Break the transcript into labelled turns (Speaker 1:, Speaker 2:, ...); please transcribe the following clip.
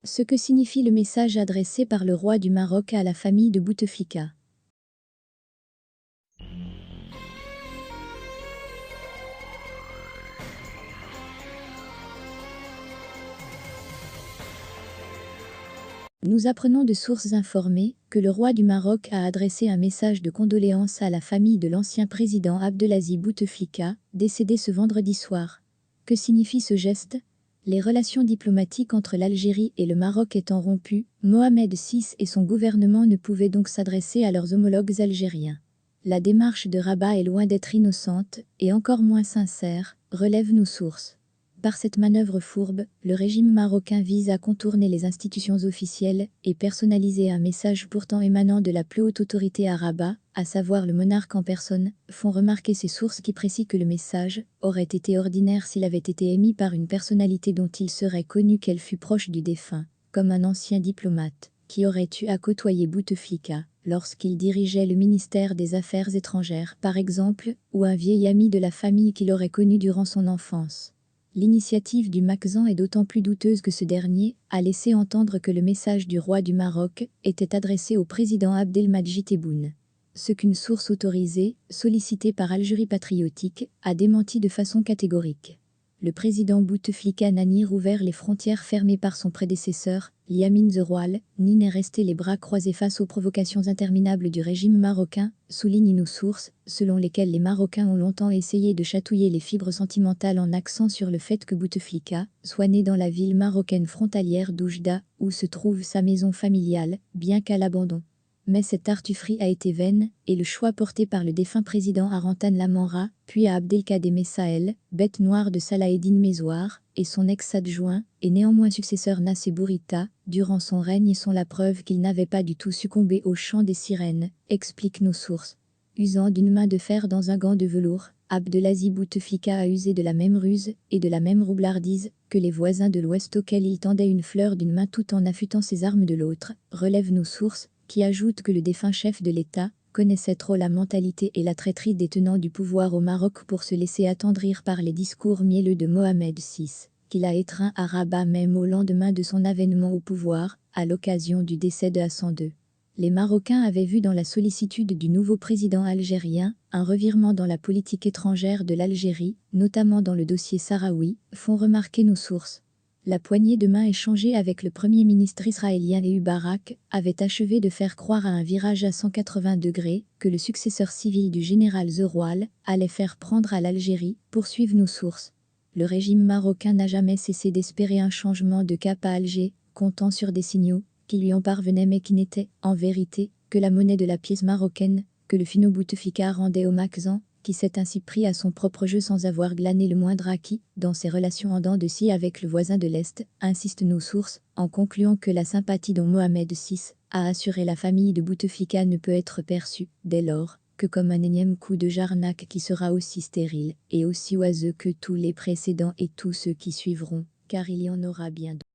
Speaker 1: Ce que signifie le message adressé par le roi du Maroc à la famille de Bouteflika. Nous apprenons de sources informées que le roi du Maroc a adressé un message de condoléances à la famille de l'ancien président Abdelaziz Bouteflika, décédé ce vendredi soir. Que signifie ce geste ? Les relations diplomatiques entre l'Algérie et le Maroc étant rompues, Mohamed VI et son gouvernement ne pouvaient donc s'adresser à leurs homologues algériens. La démarche de Rabat est loin d'être innocente, et encore moins sincère, relèvent nos sources. Par cette manœuvre fourbe, le régime marocain vise à contourner les institutions officielles et personnaliser un message pourtant émanant de la plus haute autorité à Rabat, à savoir le monarque en personne, font remarquer ces sources qui précisent que le message aurait été ordinaire s'il avait été émis par une personnalité dont il serait connu qu'elle fut proche du défunt, comme un ancien diplomate, qui aurait eu à côtoyer Bouteflika lorsqu'il dirigeait le ministère des Affaires étrangères par exemple, ou un vieil ami de la famille qu'il aurait connu durant son enfance. L'initiative du Makhzan est d'autant plus douteuse que ce dernier a laissé entendre que le message du roi du Maroc était adressé au président Abdelmadjid Tebboune. Ce qu'une source autorisée, sollicitée par Algérie Patriotique, a démenti de façon catégorique. Le président Bouteflika n'a ni rouvert les frontières fermées par son prédécesseur, Yamin Zerroual, ni n'est resté les bras croisés face aux provocations interminables du régime marocain, soulignent nos sources, selon lesquelles les Marocains ont longtemps essayé de chatouiller les fibres sentimentales en accent sur le fait que Bouteflika soit né dans la ville marocaine frontalière d'Oujda, où se trouve sa maison familiale, bien qu'à l'abandon. Mais cette tartufferie a été vaine, et le choix porté par le défunt président à Rantan Lamamra, puis à Abdelkader Messaël, bête noire de Salah Eddine Mezouar, et son ex-adjoint, et néanmoins successeur Nassé Bourita, durant son règne sont la preuve qu'il n'avait pas du tout succombé au chant des sirènes, expliquent nos sources. Usant d'une main de fer dans un gant de velours, Abdelaziz Bouteflika a usé de la même ruse et de la même roublardise que les voisins de l'Ouest auxquels il tendait une fleur d'une main tout en affûtant ses armes de l'autre, relèvent nos sources, qui ajoute que le défunt chef de l'État connaissait trop la mentalité et la traîtrise des tenants du pouvoir au Maroc pour se laisser attendrir par les discours mielleux de Mohamed VI, qu'il a étreint à Rabat même au lendemain de son avènement au pouvoir, à l'occasion du décès de Hassan II. Les Marocains avaient vu dans la sollicitude du nouveau président algérien un revirement dans la politique étrangère de l'Algérie, notamment dans le dossier sahraoui, font remarquer nos sources. La poignée de main échangée avec le premier ministre israélien Ehud Barak avait achevé de faire croire à un virage à 180 degrés que le successeur civil du général Zerroual allait faire prendre à l'Algérie, poursuivent nos sources. Le régime marocain n'a jamais cessé d'espérer un changement de cap à Alger, comptant sur des signaux qui lui en parvenaient mais qui n'étaient, en vérité, que la monnaie de la pièce marocaine, que le finot Bouteflika rendait au Makhzan, qui s'est ainsi pris à son propre jeu sans avoir glané le moindre acquis dans ses relations en dents de scie avec le voisin de l'Est, insistent nos sources, en concluant que la sympathie dont Mohamed VI a assuré la famille de Bouteflika ne peut être perçue, dès lors, que comme un énième coup de Jarnac qui sera aussi stérile et aussi oiseux que tous les précédents et tous ceux qui suivront, car il y en aura bien d'autres.